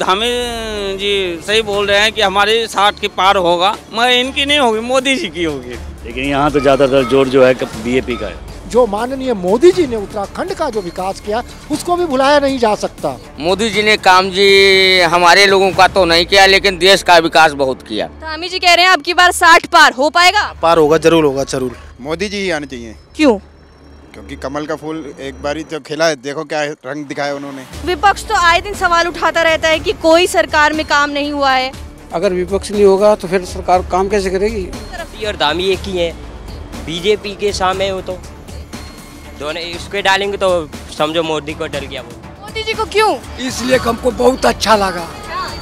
धामी जी सही बोल रहे हैं कि हमारी 60 की पार होगा, मगर इनकी नहीं होगी, मोदी जी की होगी। लेकिन यहाँ तो ज़्यादातर जोर जो है बीजेपी का है। जो माननीय मोदी जी ने उत्तराखंड का जो विकास किया उसको भी भुलाया नहीं जा सकता। मोदी जी ने काम जी हमारे लोगों का तो नहीं किया, लेकिन देश का विकास बहुत किया। धामी जी कह रहे हैं अब की बार 60 पार हो पाएगा। पार होगा, जरूर होगा, जरूर। मोदी जी ही आने चाहिए। क्यों? क्योंकि कमल का फूल एक बारी तो खिला है, देखो क्या रंग दिखाया उन्होंने। विपक्ष तो आए दिन सवाल उठाता रहता है कि कोई सरकार में काम नहीं हुआ है। अगर विपक्ष नहीं होगा तो फिर सरकार काम कैसे करेगी? और धामी एक ही है, बीजेपी के सामने हो तो दोनों इसके डालेंगे तो समझो मोदी को डल गया वो। मोदी जी को क्यों? इसलिए हमको बहुत अच्छा लगा,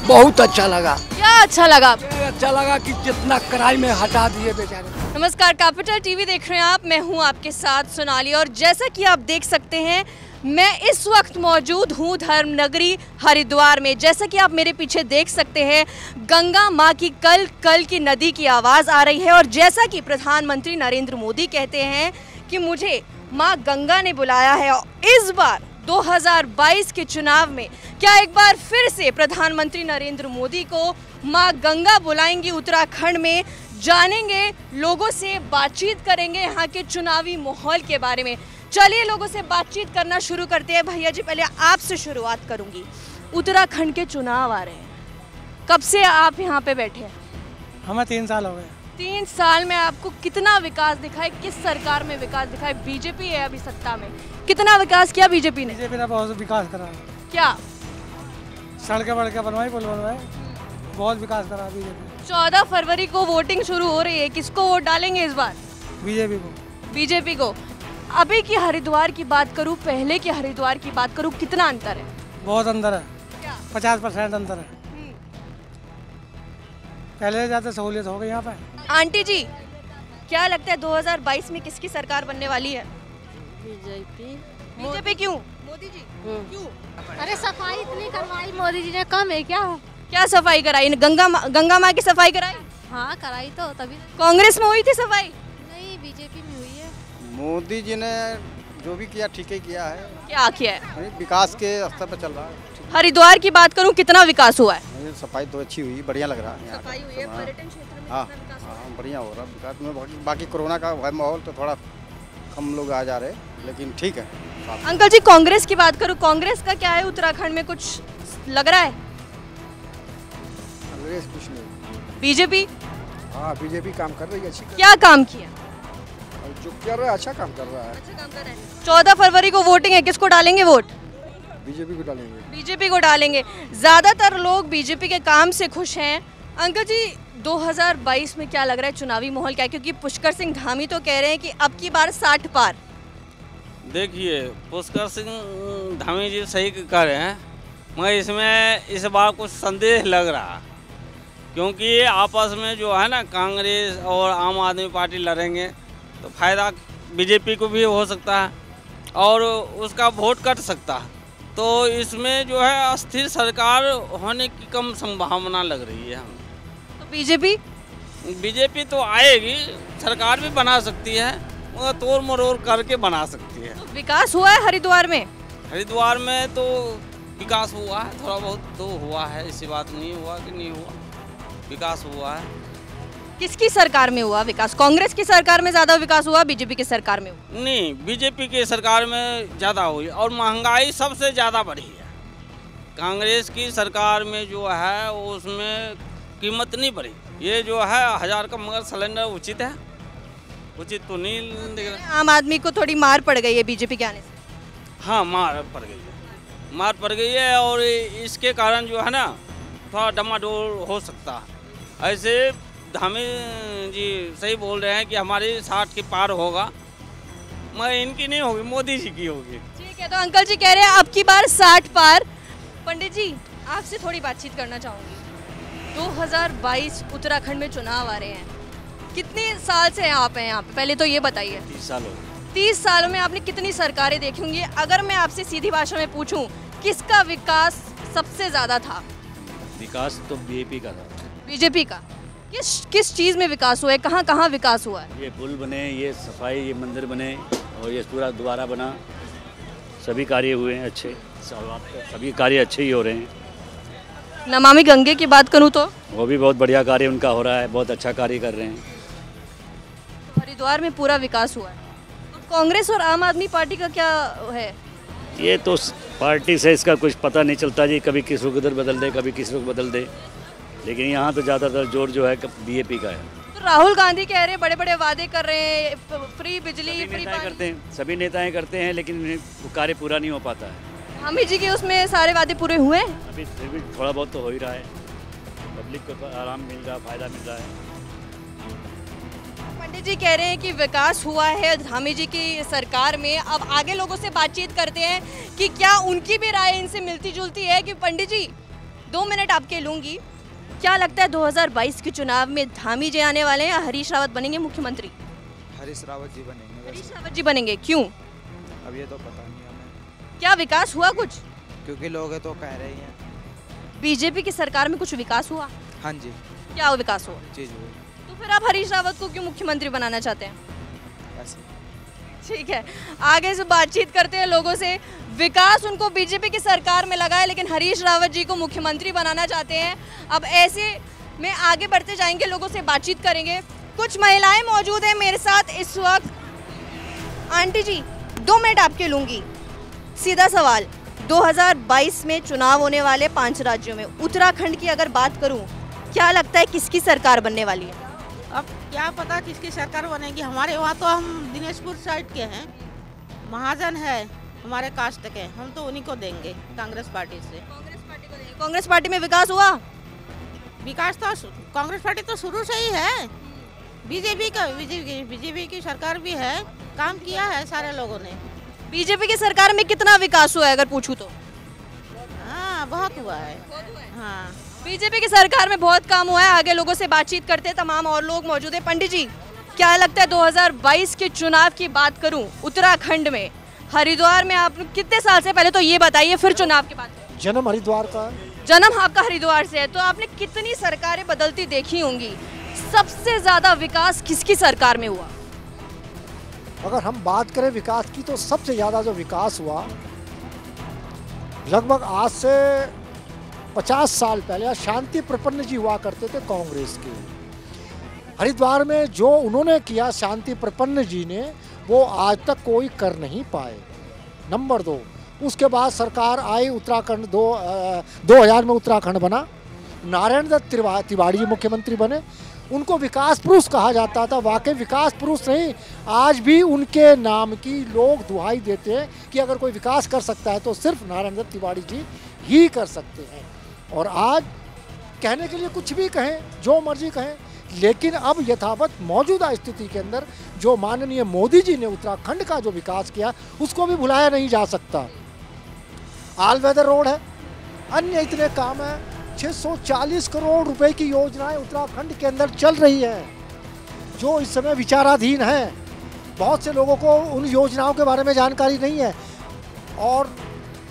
बहुत अच्छा लगा। क्या अच्छा लगा? अच्छा लगा कि जितना क्राइम में हटा दिए बेचारे। नमस्कार, कैपिटल टीवी देख रहे हैं आप, मैं हूं आपके साथ सोनाली। और जैसा कि आप देख सकते हैं मैं इस वक्त मौजूद हूं धर्म नगरी हरिद्वार में। जैसा कि आप मेरे पीछे देख सकते हैं गंगा माँ की कल कल की नदी की आवाज़ आ रही है। और जैसा कि प्रधानमंत्री नरेंद्र मोदी कहते हैं कि मुझे माँ गंगा ने बुलाया है, इस बार 2022 के चुनाव में क्या एक बार फिर से प्रधानमंत्री नरेंद्र मोदी को माँ गंगा बुलाएंगी उत्तराखंड में? जानेंगे, लोगों से बातचीत करेंगे यहाँ के चुनावी माहौल के बारे में। चलिए लोगों से बातचीत करना शुरू करते हैं। भैया जी, पहले आपसे शुरुआत करूंगी। उत्तराखंड के चुनाव आ रहे हैं, कब से आप यहाँ पे बैठे हैं? हमें 3 साल हो गए। 3 साल में आपको कितना विकास दिखा है? किस सरकार में विकास दिखा है? बीजेपी है अभी सत्ता में, कितना विकास किया बीजेपी ने? बीजेपी ने बहुत विकास करा है। क्या? सड़कें वड़कें बनवाई, पुल बनवाए, बहुत विकास करा बीजेपी। 14 फरवरी को वोटिंग शुरू हो रही है, किसको वोट डालेंगे इस बार? बीजेपी को। बीजेपी को। अभी की हरिद्वार की बात करूँ, पहले की हरिद्वार की बात करूँ, कितना अंतर है? बहुत अंतर है। क्या? 50% अंतर है। पहले से ज़्यादा सहूलियत हो गई यहाँ पे। आंटी जी, क्या लगता है 2022 में किसकी सरकार बनने वाली है? बीजेपी। बीजेपी क्यों? मोदी जी क्यों? अरे सफाई इतनी करवाई मोदी जी ने, कम है क्या? क्या सफाई कराई? गंगा माँ की सफाई कराई? हाँ कराई तो, तभी। कांग्रेस में हुई थी सफाई? नहीं, बीजेपी में हुई है। मोदी जी ने जो भी किया ठीक ही किया है। क्या किया है? विकास के स्तर पर चल रहा है। हरिद्वार की बात करूं, कितना विकास हुआ है? सफाई तो अच्छी हुई, बढ़िया लग रहा है। सफाई हुई है, पर्यटन क्षेत्र में हाँ, कितना विकास हुआ है? बढ़िया हो रहा विकास में। बाकी कोरोना का माहौल तो थोड़ा कम लोग आ जा रहे, लेकिन ठीक है। अंकल जी, कांग्रेस की बात करूं, कांग्रेस का क्या है उत्तराखंड में, कुछ लग रहा है? कांग्रेस कुछ नहीं। बीजेपी? हाँ, बीजेपी काम कर रही है, अच्छी। क्या काम किया? जो कर रहा है अच्छा काम कर रहा है। अच्छा काम कर रहा है। 14 फरवरी को वोटिंग है, किसको डालेंगे वोट? बीजेपी को डालेंगे। बीजेपी को डालेंगे। ज्यादातर लोग बीजेपी के काम से खुश हैं। अंकल जी, 2022 में क्या लग रहा है चुनावी माहौल क्या है? क्योंकि पुष्कर सिंह धामी तो कह रहे हैं कि अब की बार 60 पार। देखिए, पुष्कर सिंह धामी जी सही कह रहे हैं, मगर इसमें इस बार कुछ संदेह लग रहा, क्योंकि आपस में जो है ना कांग्रेस और आम आदमी पार्टी लड़ेंगे तो फायदा बीजेपी को भी हो सकता है और उसका वोट कट सकता है। तो इसमें जो है अस्थिर सरकार होने की कम संभावना लग रही है हमें। तो बीजेपी तो आएगी, सरकार भी बना सकती है, मगर तोड़ मरोड़ करके बना सकती है। तो विकास हुआ है हरिद्वार में? हरिद्वार में तो विकास हुआ है, थोड़ा बहुत तो हुआ है, ऐसी बात नहीं हुआ कि नहीं हुआ, विकास हुआ है। किसकी सरकार में हुआ विकास? कांग्रेस की सरकार में ज्यादा विकास हुआ, बीजेपी की सरकार में हुआ? नहीं, बीजेपी की सरकार में ज़्यादा हुई और महंगाई सबसे ज़्यादा बढ़ी है। कांग्रेस की सरकार में जो है उसमें कीमत नहीं बढ़ी। ये जो है 1000 का मगर सिलेंडर उचित है, उचित तो नहीं दिख रहा। आम आदमी को थोड़ी मार पड़ गई है बीजेपी के आने से। हाँ, मार पड़ गई है और इसके कारण जो है ना थोड़ा डमाडोल हो सकता है। ऐसे धामी जी सही बोल रहे हैं कि हमारी 60 की पार होगा, मगर इनकी नहीं होगी, मोदी जी की होगी। ठीक है, तो अंकल जी कह रहे हैं अब की बार 60 पार। पंडित जी, आपसे थोड़ी बातचीत करना चाहूँगी। 2022 उत्तराखंड में चुनाव आ रहे हैं, कितने साल से आप हैं यहाँ पे? पहले तो ये बताइए। 30 साल हो गए। 30 सालों में आपने कितनी सरकारें देखी होंगी? अगर मैं आपसे सीधी भाषा में पूछूं, किसका विकास सबसे ज़्यादा था? विकास तो बीजेपी का था। बीजेपी का? किस चीज़ में विकास हुआ है? कहाँ कहाँ विकास हुआ है? ये पुल बने, ये सफाई, ये मंदिर बने और ये पूरा दोबारा बना, सभी कार्य हुए हैं अच्छे, सभी कार्य अच्छे ही हो रहे हैं। नमामि गंगे की बात करूँ तो वो भी बहुत बढ़िया कार्य उनका हो रहा है, बहुत अच्छा कार्य कर रहे हैं। हरिद्वार में पूरा विकास हुआ है। तो कांग्रेस और आम आदमी पार्टी का क्या है? ये तो पार्टी से इसका कुछ पता नहीं चलता जी, कभी किसी को इधर बदल दे, कभी किसी को बदल दे, लेकिन यहाँ तो ज़्यादातर जोर जो है बीजेपी का है। तो राहुल गांधी कह रहे हैं बड़े बड़े वादे कर रहे हैं, फ्री बिजली, फ्री पानी करते हैं, सभी नेताएं करते हैं, लेकिन वो कार्य पूरा नहीं हो पाता है। धामी जी के उसमें सारे वादे पूरे हुए हैं? अभी फिर भी थोड़ा बहुत तो हो ही रहा है, पब्लिक को तो आराम मिल रहा है, फायदा मिल रहा है। पंडित जी कह रहे हैं कि विकास हुआ है धामी जी की सरकार में। अब आगे लोगों से बातचीत करते हैं कि क्या उनकी भी राय इनसे मिलती जुलती है। कि पंडित जी 2 मिनट आपके लूंगी, क्या लगता है 2022 के चुनाव में धामी जी आने वाले हैं या हरीश रावत बनेंगे मुख्यमंत्री? हरीश रावत जी बनेंगे। हरीश रावत जी बनेंगे, क्यों? अब ये तो पता नहीं हमें। क्या विकास हुआ कुछ? क्योंकि लोग तो कह रहे हैं। बीजेपी की सरकार में कुछ विकास हुआ? हाँ जी। क्या विकास हुआ? चीज हुई। तो फिर आप हरीश रावत को क्यों मुख्यमंत्री बनाना चाहते हैं? ठीक है, आगे से बातचीत करते हैं लोगों से। विकास उनको बीजेपी की सरकार में लगा है, लेकिन हरीश रावत जी को मुख्यमंत्री बनाना चाहते हैं। अब ऐसे में आगे बढ़ते जाएंगे, लोगों से बातचीत करेंगे। कुछ महिलाएं मौजूद हैं मेरे साथ इस वक्त। आंटी जी 2 मिनट आपके लूंगी। सीधा सवाल, 2022 में चुनाव होने वाले 5 राज्यों में उत्तराखंड की अगर बात करूं, क्या लगता है किसकी सरकार बनने वाली है? अब क्या पता किसकी सरकार बनेगी। हमारे वहाँ तो हम दिनेशपुर साइड के हैं, महाजन है हमारे कास्ट के, हम तो उन्हीं को देंगे कांग्रेस पार्टी से। कांग्रेस पार्टी में विकास हुआ? विकास तो कांग्रेस पार्टी तो शुरू से ही है। बीजेपी की सरकार भी है, काम किया है सारे लोगों ने। बीजेपी की सरकार में कितना विकास हुआ है अगर पूछूं तो? हाँ बहुत हुआ है। हाँ बीजेपी की सरकार में बहुत काम हुआ है। आगे लोगों से बातचीत करते हैं, तमाम और लोग मौजूद हैं। पंडित जी क्या लगता है 2022 के चुनाव की बात करूं उत्तराखंड में, हरिद्वार में आप कितने साल से, पहले तो ये बताइए फिर चुनाव की बात करें। जन्म हरिद्वार का। जन्म आपका हरिद्वार से है, तो आपने कितनी सरकारें बदलती देखी होंगी। सबसे ज्यादा विकास किसकी सरकार में हुआ? अगर हम बात करें विकास की, तो सबसे ज़्यादा जो विकास हुआ लगभग आज से 50 साल पहले शांति प्रपन्न जी हुआ करते थे कांग्रेस के। हरिद्वार में जो उन्होंने किया शांति प्रपन्न जी ने, वो आज तक कोई कर नहीं पाए। नंबर 2, उसके बाद सरकार आई, उत्तराखंड 2000 में उत्तराखंड बना, नारायण दत्त तिवारी जी मुख्यमंत्री बने। उनको विकास पुरुष कहा जाता था। वाकई विकास पुरुष नहीं, आज भी उनके नाम की लोग दुहाई देते हैं कि अगर कोई विकास कर सकता है तो सिर्फ नारायण दत्त तिवारी जी ही कर सकते हैं। और आज कहने के लिए कुछ भी कहें, जो मर्जी कहें, लेकिन अब यथावत मौजूदा स्थिति के अंदर जो माननीय मोदी जी ने उत्तराखंड का जो विकास किया, उसको भी भुलाया नहीं जा सकता। ऑल वेदर रोड है, अन्य इतने काम हैं। 640 करोड़ रुपए की योजनाएं उत्तराखंड के अंदर चल रही है, जो इस समय विचाराधीन है। बहुत से लोगों को उन योजनाओं के बारे में जानकारी नहीं है, और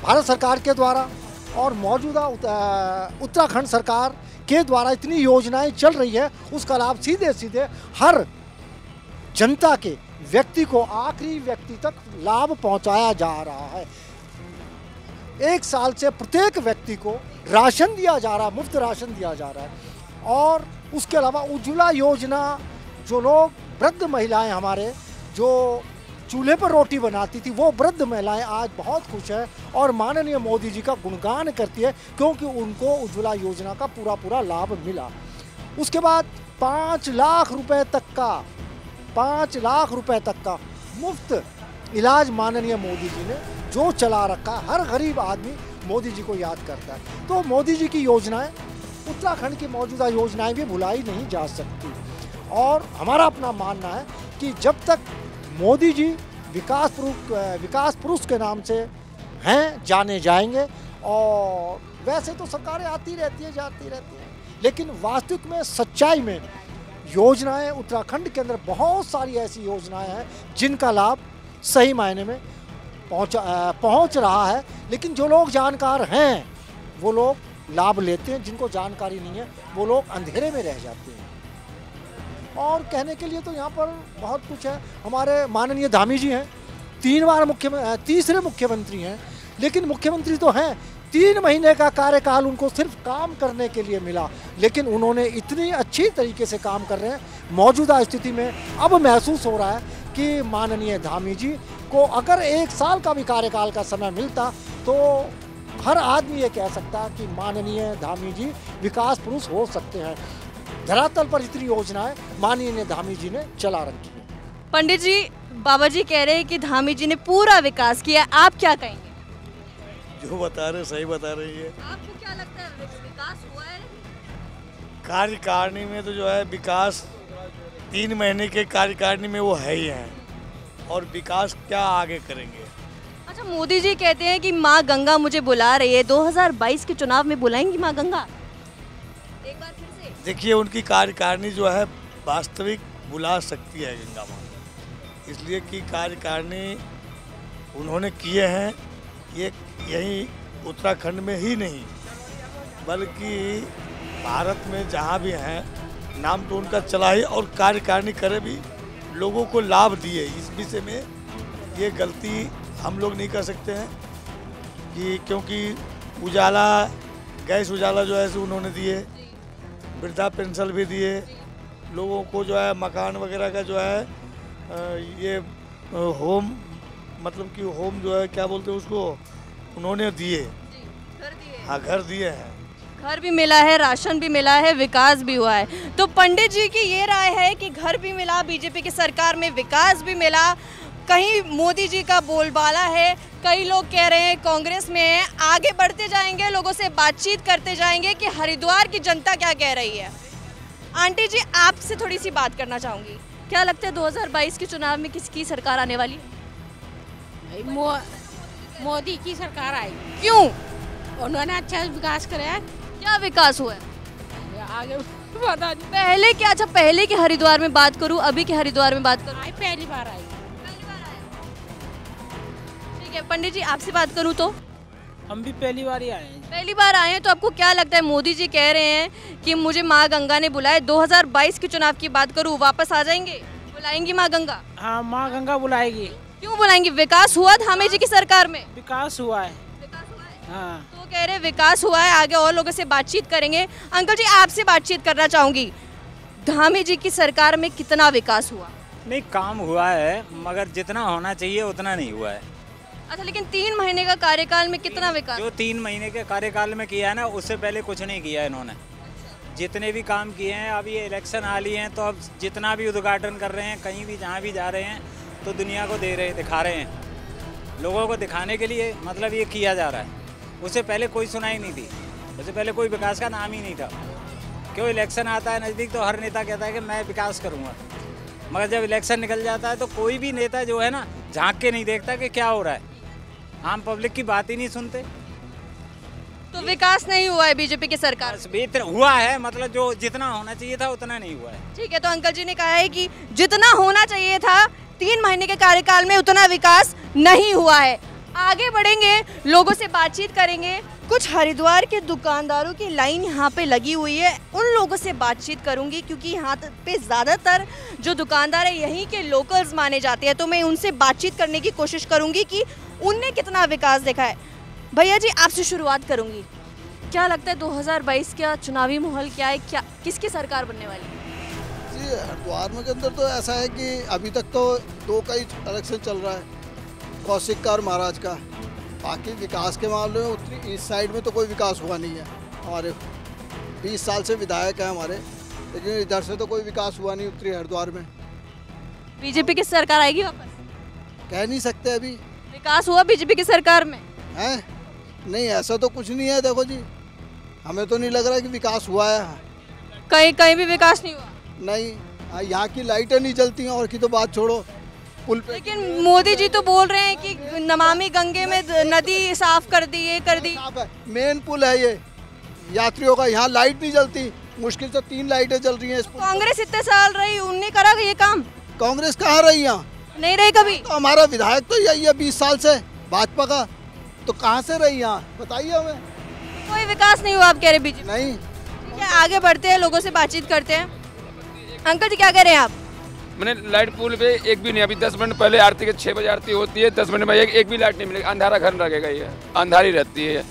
भारत सरकार के द्वारा और मौजूदा उत्तराखंड सरकार के द्वारा इतनी योजनाएं चल रही है, उसका लाभ सीधे सीधे हर जनता के व्यक्ति को, आखिरी व्यक्ति तक लाभ पहुंचाया जा रहा है। 1 साल से प्रत्येक व्यक्ति को राशन दिया जा रहा है, मुफ्त राशन दिया जा रहा है। और उसके अलावा उज्ज्वला योजना, जो लोग वृद्ध महिलाएं हमारे जो चूल्हे पर रोटी बनाती थी, वो वृद्ध महिलाएं आज बहुत खुश है और माननीय मोदी जी का गुणगान करती है, क्योंकि उनको उज्ज्वला योजना का पूरा लाभ मिला। उसके बाद 5 लाख रुपए तक का मुफ्त इलाज माननीय मोदी जी ने जो चला रखा है, हर गरीब आदमी मोदी जी को याद करता है। तो मोदी जी की योजनाएं, उत्तराखंड की मौजूदा योजनाएं भी भुलाई नहीं जा सकती। और हमारा अपना मानना है कि जब तक मोदी जी विकास पुरुष के नाम से हैं, जाने जाएंगे। और वैसे तो सरकारें आती रहती है, जाती रहती हैं, लेकिन वास्तविक में, सच्चाई में योजनाएं उत्तराखंड के अंदर बहुत सारी ऐसी योजनाएं हैं जिनका लाभ सही मायने में पहुंच रहा है। लेकिन जो लोग जानकार हैं वो लोग लाभ लेते हैं, जिनको जानकारी नहीं है वो लोग अंधेरे में रह जाते हैं। और कहने के लिए तो यहाँ पर बहुत कुछ है। हमारे माननीय धामी जी हैं, 3 बार तीसरे मुख्यमंत्री हैं, लेकिन मुख्यमंत्री तो हैं, 3 महीने का कार्यकाल उनको सिर्फ काम करने के लिए मिला, लेकिन उन्होंने इतनी अच्छी तरीके से काम कर रहे हैं। मौजूदा स्थिति में अब महसूस हो रहा है कि माननीय धामी जी को अगर 1 साल का भी कार्यकाल का समय मिलता तो हर आदमी ये कह सकता है कि माननीय धामी जी विकास पुरुष हो सकते हैं। धरातल पर इतनी योजनाएं माननीय धामी जी ने चला रखी है। पंडित जी, बाबा जी कह रहे हैं कि धामी जी ने पूरा विकास किया, आप क्या कहेंगे? जो बता रहे सही बता रही है। आपको क्या लगता है विकास हुआ है? कार्यकारिणी में तो जो है विकास 3 महीने के कार्यकारिणी में वो है ही है, और विकास क्या आगे करेंगे। अच्छा, मोदी जी कहते हैं कि माँ गंगा मुझे बुला रही है, 2022 के चुनाव में बुलाएंगी माँ गंगा? एक बार फिर से देखिए, उनकी कार्यकारिणी जो है वास्तविक बुला सकती है गंगा माँ, इसलिए कि कार्यकारिणी उन्होंने किए हैं। ये यही उत्तराखंड में ही नहीं बल्कि भारत में जहाँ भी हैं नाम तो उनका चला ही, और कार्यकारिणी करे भी, लोगों को लाभ दिए। इस विषय में ये गलती हम लोग नहीं कर सकते हैं कि क्योंकि उजाला गैस उजाला जो है उन्होंने दिए, वृद्धा पेंशन भी दिए, लोगों को जो है मकान वगैरह का जो है ये होम मतलब कि होम जो है क्या बोलते हैं उसको, उन्होंने दिए। हाँ, घर दिए हैं, घर भी मिला है, राशन भी मिला है, विकास भी हुआ है। तो पंडित जी की ये राय है कि घर भी मिला, बीजेपी की सरकार में विकास भी मिला, कहीं मोदी जी का बोलबाला है, कई लोग कह रहे हैं कांग्रेस में है, आगे बढ़ते जाएंगे, लोगों से बातचीत करते जाएंगे कि हरिद्वार की जनता क्या कह रही है। आंटी जी, आपसे थोड़ी सी बात करना चाहूँगी, क्या लगता है 2022 के चुनाव में किसकी सरकार आने वाली है? मोदी की सरकार आई। क्यों? उन्होंने अच्छा विकास कराया। क्या विकास हुआ है? आगे पता नहीं। पहले क्या, अच्छा पहले के हरिद्वार में बात करूं, अभी के हरिद्वार में बात करूं? पहली बार आई। ठीक है पंडित जी, आपसे बात करूं तो हम भी पहली बार ही आए हैं। पहली बार आए हैं, तो आपको क्या लगता है, मोदी जी कह रहे हैं कि मुझे माँ गंगा ने बुलाया, 2022 के चुनाव की बात करूं, वापस आ जाएंगे, बुलाएंगी माँ गंगा? हाँ, माँ गंगा बुलाएगी। क्यों बुलाएंगी? विकास हुआ धामी जी की सरकार में? विकास हुआ है। हाँ। तो कह रहे विकास हुआ है, आगे और लोगों से बातचीत करेंगे। अंकल जी, आपसे बातचीत करना चाहूंगी, धामी जी की सरकार में कितना विकास हुआ? नहीं, काम हुआ है मगर जितना होना चाहिए उतना नहीं हुआ है। अच्छा, लेकिन 3 महीने का कार्यकाल में कितना विकास? जो 3 महीने के कार्यकाल में किया है ना, उससे पहले कुछ नहीं किया इन्होंने। जितने भी काम किए हैं, अब ये इलेक्शन आ रही हैं तो अब जितना भी उद्घाटन कर रहे हैं, कहीं भी जहाँ भी जा रहे हैं तो दुनिया को दिखा रहे हैं, लोगों को दिखाने के लिए मतलब ये किया जा रहा है। उससे पहले कोई सुनाई नहीं थी, उससे पहले कोई विकास का नाम ही नहीं था। क्यों, इलेक्शन आता है नज़दीक तो हर नेता कहता है कि मैं विकास करूँगा, मगर जब इलेक्शन निकल जाता है तो कोई भी नेता जो है ना झांक के नहीं देखता कि क्या हो रहा है, आम पब्लिक की बात ही नहीं सुनते। तो विकास नहीं हुआ है बीजेपी की सरकार? बेहतर हुआ है, मतलब जो जितना होना चाहिए था उतना नहीं हुआ है। ठीक है, तो अंकल जी ने कहा है कि जितना होना चाहिए था 3 महीने के कार्यकाल में उतना विकास नहीं हुआ है। आगे बढ़ेंगे, लोगों से बातचीत करेंगे। कुछ हरिद्वार के दुकानदारों की लाइन यहाँ पे लगी हुई है, उन लोगों से बातचीत करूंगी क्योंकि यहाँ पे ज़्यादातर जो दुकानदार है यहीं के लोकल्स माने जाते हैं, तो मैं उनसे बातचीत करने की कोशिश करूंगी कि उनने कितना विकास देखा है। भैया जी, आपसे शुरुआत करूंगी, क्या लगता है 2022 का चुनावी माहौल क्या है, क्या किसकी सरकार बनने वाली है? जी, हरिद्वार में के अंदर तो ऐसा है कि अभी तक तो 2 का ही इलेक्शन चल रहा है, कौशिक का और महाराज का। बाकी विकास के मामले में उत्तरी ईस्ट साइड में तो कोई विकास हुआ नहीं है। हमारे 20 साल से विधायक हैं हमारे, लेकिन इधर से तो कोई विकास हुआ नहीं उत्तरी हरिद्वार में। बीजेपी की सरकार आएगी वापस? कह नहीं सकते अभी। विकास हुआ बीजेपी की सरकार में? है नहीं, ऐसा तो कुछ नहीं है। देखो जी, हमें तो नहीं लग रहा है कि विकास हुआ है। कहीं भी विकास नहीं हुआ? नहीं, यहाँ की लाइटें नहीं जलती हैं, और की तो बात छोड़ो, पुल पे। लेकिन मोदी जी तो बोल रहे हैं कि नमामि गंगे में नदी साफ कर दी, ये कर दी। मेन पुल है ये यात्रियों का, यहाँ लाइट नहीं जलती, मुश्किल से 3 लाइटें जल रही हैं। कांग्रेस इतने साल रही, उनने करा ये काम? कांग्रेस कहाँ रही यहाँ? नहीं रही कभी। तो हमारा विधायक तो यही है 20 साल से भाजपा का, तो कहाँ से रही यहाँ, बताइए हमें। कोई विकास नहीं हुआ आप कह रहे बीजेपी? नहीं। ठीक है, आगे बढ़ते हैं, लोगों से बातचीत करते हैं। अंकल जी, क्या कह रहे हैं आप? मैंने लाइट पुल पे एक भी नहीं, अभी 10 मिनट पहले आरती के 6 बजे आरती होती है, 10 मिनट में एक भी लाइट नहीं मिलेगी, अंधारा घर लगेगा, ये अंधारी रहती है।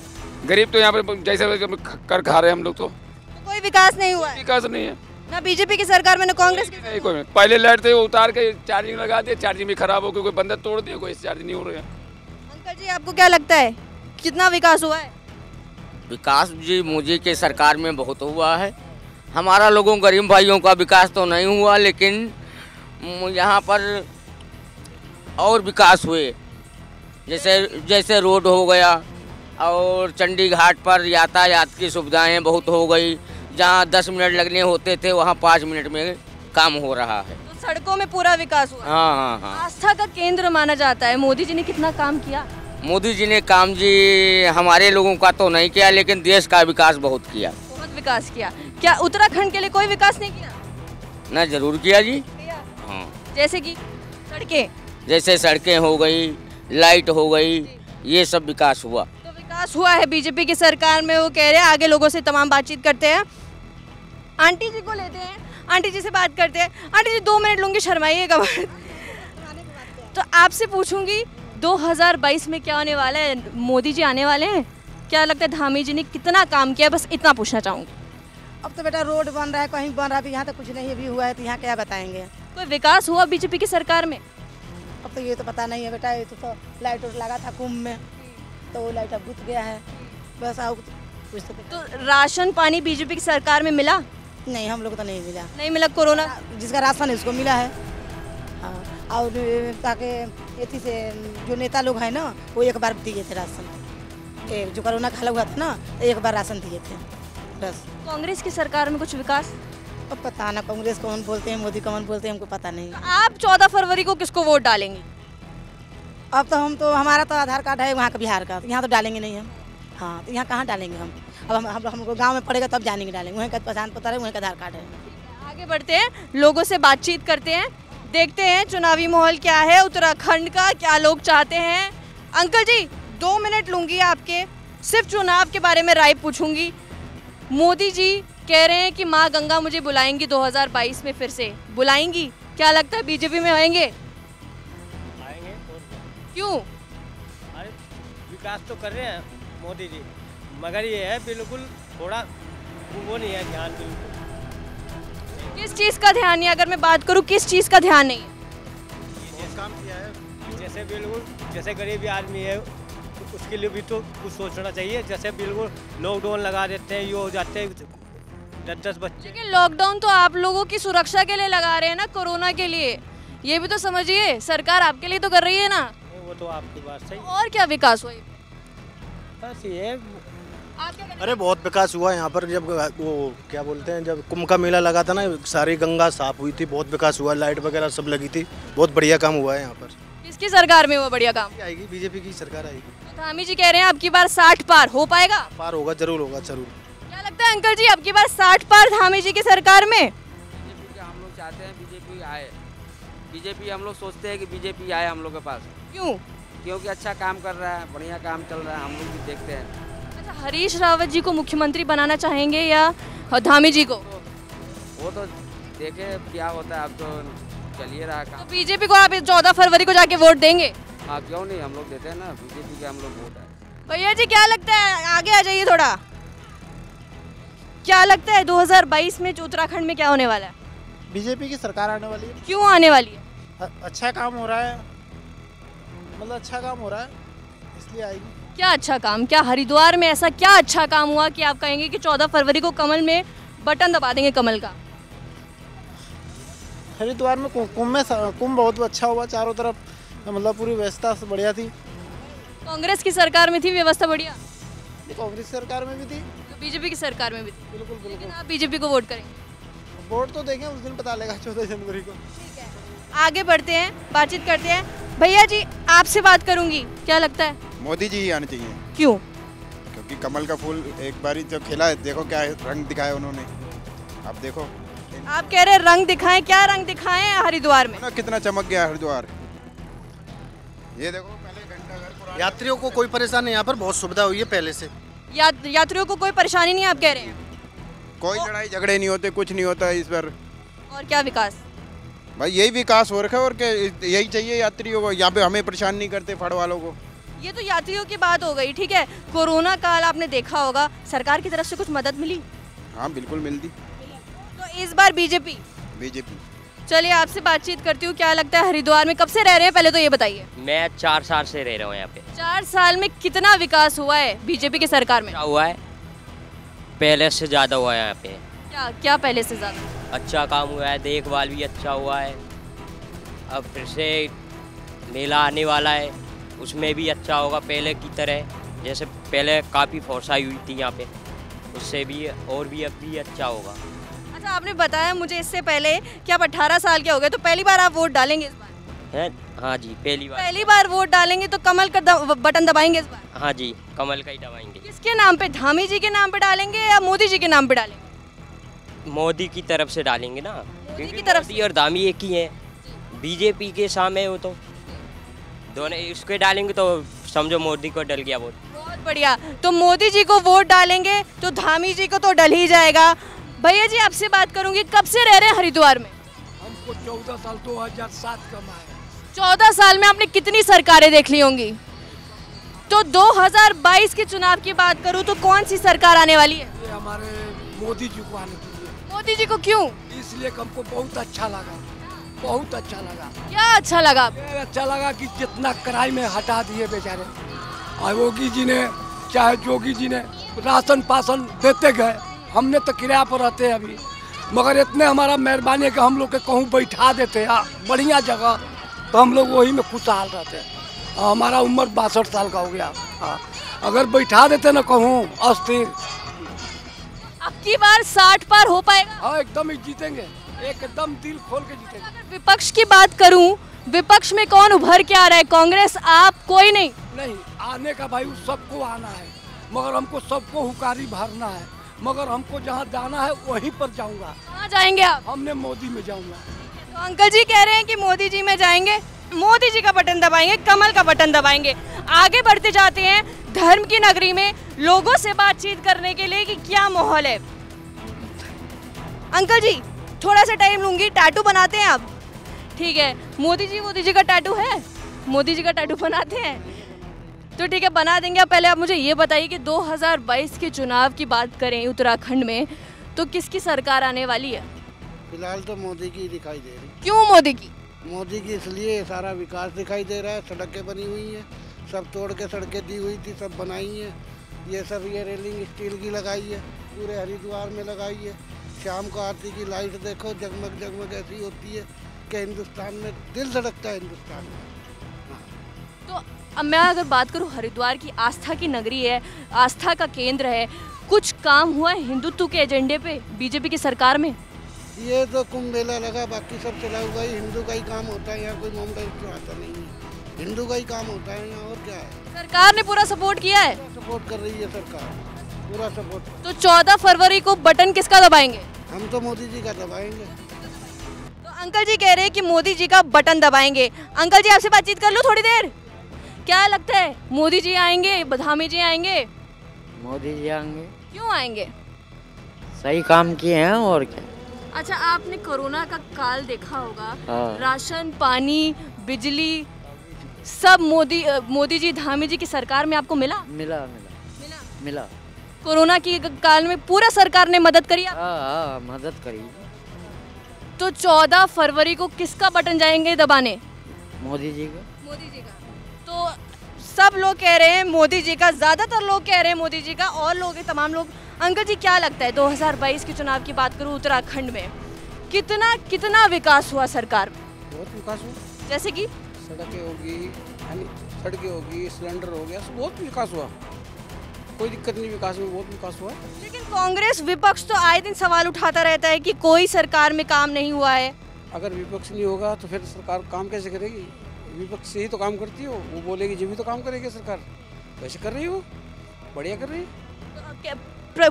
गरीब तो यहाँ पे जैसे कर खा रहे हैं हम लोग। तो कोई विकास नहीं हुआ है? विकास नहीं है ना बीजेपी की सरकार में ना कांग्रेस की। नहीं कोई। पहले लाइट थे वो उतार के चार्जिंग लगा दिए, चार्जिंग भी खराब हो गई, कोई बंदा तोड़ दिया, कोई चार्ज नहीं हो रहा है। अंकल जी आपको क्या लगता है कितना विकास हुआ है? विकास जी मोदी के सरकार में बहुत हुआ है। हमारा लोगों गरीब भाइयों का विकास तो नहीं हुआ, लेकिन यहाँ पर और विकास हुए, जैसे रोड हो गया और चंडी घाट पर यातायात की सुविधाएं बहुत हो गई। जहाँ 10 मिनट लगने होते थे वहाँ 5 मिनट में काम हो रहा है। तो सड़कों में पूरा विकास हुआ। हाँ। आस्था का केंद्र माना जाता है, मोदी जी ने कितना काम किया? मोदी जी ने काम जी हमारे लोगों का तो नहीं किया, लेकिन देश का विकास बहुत किया। बहुत विकास किया। क्या उत्तराखंड के लिए कोई विकास नहीं किया? ना जरूर किया जी। हाँ। जैसे कि सड़कें, जैसे सड़कें हो गई, लाइट हो गई, ये सब विकास हुआ। तो विकास हुआ है बीजेपी की सरकार में, वो कह रहे हैं। आगे लोगों से तमाम बातचीत करते हैं। आंटी जी को लेते हैं, आंटी जी से बात करते हैं। आंटी जी 2 मिनट लूंगी, शर्माइएगा मत। तो आपसे पूछूंगी 2022 में क्या होने वाला है? मोदी जी आने वाले हैं, क्या लगता है धामी जी ने कितना काम किया? बस इतना पूछना चाहूँगी। अब तो बेटा रोड बन रहा है, कहीं बन रहा है, यहाँ तो कुछ नहीं भी हुआ है, तो यहाँ क्या बताएंगे? कोई विकास हुआ बीजेपी की सरकार में? अब तो ये तो पता नहीं है बेटा। ये तो लाइट लगा था कुंभ में, तो वो लाइट अब बुझ गया है बस। और कुछ तो राशन पानी बीजेपी की सरकार में मिला? नहीं, हम लोग तो नहीं मिला। नहीं मिला? कोरोना जिसका राशन है उसको मिला है। हाँ, और ताकि एथी से जो नेता लोग हैं ना, वो एक बार दिए थे राशन। जो कोरोना खा हुआ था ना, एक बार राशन दिए थे बस। कांग्रेस की सरकार में कुछ विकास? अब पता ना, कांग्रेस कौन बोलते हैं, मोदी कौन बोलते हैं, हमको पता नहीं। तो आप 14 फरवरी को किसको वोट डालेंगे? अब तो हम तो, हमारा तो आधार कार्ड है वहाँ का, बिहार का, तो यहाँ तो डालेंगे नहीं हम। हाँ, तो यहाँ कहाँ डालेंगे हम? अब हमको गांव में पड़ेगा तब जानेंगे, डालेंगे। वहीं का पहचान पता है, वहीं का आधार कार्ड है। आगे बढ़ते हैं, लोगों से बातचीत करते हैं, देखते हैं चुनावी माहौल क्या है उत्तराखंड का, क्या लोग चाहते हैं। अंकल जी 2 मिनट लूंगी आपके, सिर्फ चुनाव के बारे में राय पूछूंगी। मोदी जी कह रहे हैं कि माँ गंगा मुझे बुलाएंगी 2022 में, फिर से बुलाएंगी। क्या लगता है बीजेपी में आएंगे? आएंगे। क्यों? अरे विकास तो कर रहे हैं मोदी जी, मगर ये है बिल्कुल थोड़ा वो नहीं है ध्यान। बिल्कुल किस चीज़ का ध्यान नहीं? अगर मैं बात करूँ किस चीज़ का ध्यान नहीं है? काम किया है जैसे बिल्कुल, जैसे गरीब आदमी है उसके लिए भी तो कुछ सोचना चाहिए। जैसे बिल्कुल लॉकडाउन लगा देते हैं, ये हो जाते हैं 10-10 बच्चे। लेकिन लॉकडाउन तो आप लोगों की सुरक्षा के लिए लगा रहे हैं ना, कोरोना के लिए। ये भी तो समझिए, सरकार आपके लिए तो कर रही है ना। वो तो आपकी बात सही। और क्या विकास हुआ? बस ये अरे बहुत विकास हुआ यहाँ पर। जब वो क्या बोलते हैं, जब कुंभ का मेला लगा था ना, सारी गंगा साफ हुई थी, बहुत विकास हुआ, लाइट वगैरह सब लगी थी, बहुत बढ़िया काम हुआ है यहाँ पर। किसकी सरकार में हुआ बढ़िया काम? आएगी बीजेपी की सरकार आएगी। तो धामी जी कह रहे हैं अब की बार 60 पार हो पाएगा? पार होगा, जरूर होगा, जरूर। क्या लगता है अंकल जी अब की बार 60 पार धामी जी की सरकार में? बीजेपी हम लोग चाहते हैं बीजेपी आए। बीजेपी हम लोग सोचते हैं कि बीजेपी आए हम लोग के पास। क्यों? क्योंकि अच्छा काम कर रहा है, बढ़िया काम चल रहा है, हम लोग भी देखते हैं। अच्छा, हरीश रावत जी को मुख्यमंत्री बनाना चाहेंगे या धामी जी को? वो तो देखे क्या होता है, अब तो चलिए रहा काम। तो बीजेपी को आप 14 फरवरी को जाके वोट देंगे? हाँ, क्यों नहीं, हम लोग देते हैं ना, बीजेपी के हम लोग वोट है। भैया जी क्या लगता है, आगे आ जाइए थोड़ा, क्या लगता है 2022 में उत्तराखंड में क्या होने वाला है? बीजेपी की सरकार आने वाली है। क्यों आने वाली है? अच्छा काम हो रहा है, मतलब अच्छा काम हो रहा है, इसलिए आएगी। क्या अच्छा काम? क्या हरिद्वार में ऐसा क्या अच्छा काम हुआ कि आप कहेंगे कि 14 फरवरी को कमल में बटन दबा देंगे कमल का? हरिद्वार में कुंभ बहुत अच्छा हुआ, चारों तरफ मतलब पूरी व्यवस्था बढ़िया थी। कांग्रेस की सरकार में थी व्यवस्था बढ़िया? कांग्रेस सरकार में भी थी, तो बीजेपी की सरकार में भी थी। बिल्कुल बिल्कुल। लेकिन आप बीजेपी को वोट करेंगे? वोट तो देखें, उस दिन पता लगेगा 14 जनवरी को। आगे बढ़ते हैं, बातचीत करते हैं। भैया जी आपसे बात करूंगी, क्या लगता है? मोदी जी ही आने चाहिए। क्यों? क्योंकि कमल का फूल एक बारी जो खिला है, देखो क्या रंग दिखाया उन्होंने। अब देखो आप कह रहे हैं रंग दिखाएं, क्या रंग दिखाएं हरिद्वार में? ना कितना चमक गया हरिद्वार, ये देखो। पहले घंटा यात्रियों को कोई परेशानी नहीं, यहाँ पर बहुत सुविधा हुई है पहले से। यात्रियों को कोई परेशानी नहीं आप कह रहे हैं? कोई लड़ाई झगड़े नहीं होते, कुछ नहीं होता इस पर। और क्या विकास? भाई यही विकास हो रखा है, और क्या यही चाहिए यात्रियों को। यहाँ पे हमें परेशान नहीं करते फड़ वालों को। ये तो यात्रियों की बात हो गई, ठीक है। कोरोना काल आपने देखा होगा, सरकार की तरफ से कुछ मदद मिली? हाँ बिल्कुल मिलती। तो इस बार बीजेपी? चलिए आपसे बातचीत करती हूँ। क्या लगता है हरिद्वार में कब से रह रहे हैं, पहले तो ये बताइए। मैं 4 साल से रह रहा हूँ यहाँ पे। 4 साल में कितना विकास हुआ है बीजेपी की सरकार में? हुआ है, पहले से ज़्यादा हुआ है यहाँ पे। क्या क्या पहले से ज़्यादा? अच्छा काम हुआ है, देखभाल भी अच्छा हुआ है। अब फिर से मेला आने वाला है, उसमें भी अच्छा होगा पहले की तरह। जैसे पहले काफ़ी फोर्साई हुई थी यहाँ पे, उससे भी और भी अब भी अच्छा होगा। अच्छा, आपने बताया मुझे इससे पहले कि आप 18 साल के हो गए, तो पहली बार आप वोट डालेंगे इस बार? है हाँ जी, पहली बार वोट डालेंगे तो कमल का बटन दबाएंगे इस बार? हाँ जी, कमल का ही दबाएंगे। किसके नाम पे, धामी जी के नाम पे डालेंगे या मोदी जी के नाम पे डालेंगे? मोदी की तरफ से डालेंगे ना, मोदी की तरफ मोदी और धामी एक ही हैं। बीजेपी के सामने हो तो दोनों इसके डालेंगे तो समझो मोदी को डल गया वोट। बहुत बढ़िया, तो मोदी जी को वोट डालेंगे तो धामी जी को तो डल ही जाएगा। भैया जी आपसे बात करूंगी, कब से रह रहे हैं हरिद्वार में? हमको 14 साल 2007 का है। 14 साल में आपने कितनी सरकारें देख ली होंगी? तो 2022 के चुनाव की बात करूं तो कौन सी सरकार आने वाली है? ये हमारे मोदी जी को आने के लिए। मोदी जी को क्यों? इसलिए हमको बहुत अच्छा लगा, बहुत अच्छा लगा। क्या अच्छा लगा? अच्छा लगा कि जितना किराए में हटा दिए बेचारे। योगी जी ने चाहे जोगी जी ने राशन पासन देते गए, हमने तो किराया पर रहते हैं अभी, मगर इतने हमारा मेहरबानी है कि हम लोग के कहूँ बैठा देते बढ़िया जगह, तो हम लोग वही में खुशहाल रहते हैं। हमारा उम्र 62 साल का हो गया। अगर बैठा देते ना कहूँ अस्थिर। अब की बार 60 पार हो पाएगा? हाँ एकदम ही जीतेंगे, एकदम दिल खोल के जीतेंगे। अगर विपक्ष की बात करूं, विपक्ष में कौन उभर के आ रहा है? कांग्रेस, आप, कोई नहीं? नहीं, आने का भाई सबको आना है, मगर हमको सबको हुकारी भरना है। मगर हमको जहाँ जाना है वहीं पर जाऊंगा। कहाँ जाएंगे आप? हमने मोदी में जाऊंगा। तो अंकल जी कह रहे हैं कि मोदी जी में जाएंगे, मोदी जी का बटन दबाएंगे, कमल का बटन दबाएंगे। आगे बढ़ते जाते हैं धर्म की नगरी में लोगों से बातचीत करने के लिए कि क्या माहौल है। अंकल जी थोड़ा सा टाइम लूंगी, टैटू बनाते हैं आप? ठीक है, मोदी जी का टैटू है? मोदी जी का टैटू बनाते हैं तो ठीक है, बना देंगे। पहले आप मुझे ये बताइए कि 2022 के चुनाव की बात करें उत्तराखंड में तो किसकी सरकार आने वाली है? फिलहाल तो मोदी की दिखाई दे रही। क्यों मोदी की? मोदी की इसलिए सारा विकास दिखाई दे रहा है, सड़कें बनी हुई हैं, सब तोड़ के सड़कें दी हुई थी सब बनाई हैं। ये सब ये रेलिंग स्टील की लगाई है, पूरे हरिद्वार में लगाई है। शाम को आरती की लाइट देखो, जगमग जगमग ऐसी होती है कि हिंदुस्तान में दिल धड़कता है हिंदुस्तान में। तो अब मैं अगर बात करूं, हरिद्वार की आस्था की नगरी है, आस्था का केंद्र है, कुछ काम हुआ है हिंदुत्व के एजेंडे पे बीजेपी की सरकार में? ये तो कुंभ मेला लगा, बाकी सब चला हुआ ही हिंदू का ही काम होता है। यहाँ कोई मुंबई से आता नहीं है, हिंदू का ही काम होता है यहाँ, और क्या है। सरकार ने पूरा सपोर्ट किया है? सपोर्ट कर रही है सरकार, पूरा सपोर्ट। तो 14 फरवरी को बटन किसका दबाएंगे? हम तो मोदी जी का दबाएंगे। तो अंकल जी कह रहे हैं कि मोदी जी का बटन दबाएंगे। अंकल जी आपसे बातचीत कर लो थोड़ी देर। क्या लगता है, मोदी जी आएंगे, धामी जी आएंगे? मोदी जी आएंगे। क्यों आएंगे? सही काम किए हैं और क्या। अच्छा, आपने कोरोना का काल देखा होगा। हाँ। राशन, पानी, बिजली सब मोदी जी, धामी जी की सरकार में आपको मिला? मिला। कोरोना की काल में पूरा सरकार ने मदद करी? हाँ, मदद करी। तो 14 फरवरी को किसका बटन जाएंगे दबाने? मोदी जी का। तो सब लोग कह रहे हैं मोदी जी का, ज्यादातर लोग कह रहे हैं मोदी जी का, और लोग, तमाम लोग। अंकल जी क्या लगता है 2022 के चुनाव की बात करूं उत्तराखंड में कितना विकास हुआ सरकार में? बहुत विकास हुआ। जैसे कि सड़कें होगी, सिलेंडर हो गया, बहुत विकास हुआ। कोई दिक्कत नहीं, विकास में बहुत विकास हुआ। लेकिन कांग्रेस विपक्ष तो आए दिन सवाल उठाता रहता है कि कोई सरकार में काम नहीं हुआ है। अगर विपक्ष नहीं होगा तो फिर सरकार काम कैसे करेगी? विपक्ष से ही तो काम करती हो, वो बोलेगी जब भी तो काम करेगी सरकार। वैसे कर रही हो, बढ़िया कर रही है।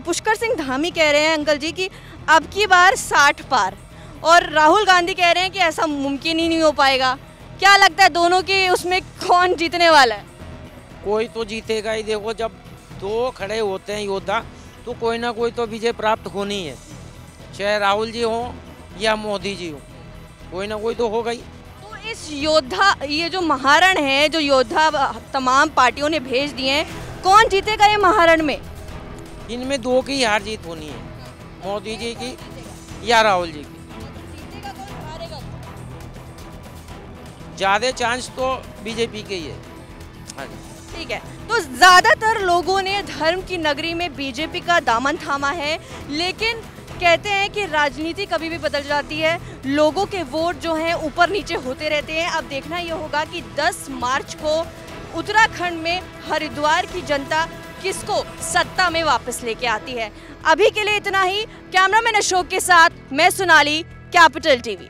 पुष्कर सिंह धामी कह रहे हैं अंकल जी कि अब की बार 60 पार, और राहुल गांधी कह रहे हैं कि ऐसा मुमकिन ही नहीं हो पाएगा। क्या लगता है दोनों की उसमें कौन जीतने वाला है? कोई तो जीतेगा ही। देखो, जब दो खड़े होते हैं योद्धा तो कोई ना कोई तो विजय प्राप्त होनी है, चाहे राहुल जी हो या मोदी जी हो, कोई ना कोई तो होगा ही। तो इस योद्धा, ये जो महारण है, जो योद्धा तमाम पार्टियों ने भेज दिए हैं, कौन जीतेगा ये महारण में? इनमें दो की हार जीत होनी है, मोदी जी की या राहुल जी की। ज्यादा चांस तो बीजेपी के ही है। हाँ जी। ठीक है, तो ज्यादातर लोगों ने धर्म की नगरी में बीजेपी का दामन थामा है, लेकिन कहते हैं कि राजनीति कभी भी बदल जाती है, लोगों के वोट जो हैं ऊपर नीचे होते रहते हैं। अब देखना ये होगा कि 10 मार्च को उत्तराखंड में हरिद्वार की जनता किसको सत्ता में वापस लेके आती है। अभी के लिए इतना ही। कैमरामैन अशोक के साथ मैं सोनाली, कैपिटल टीवी।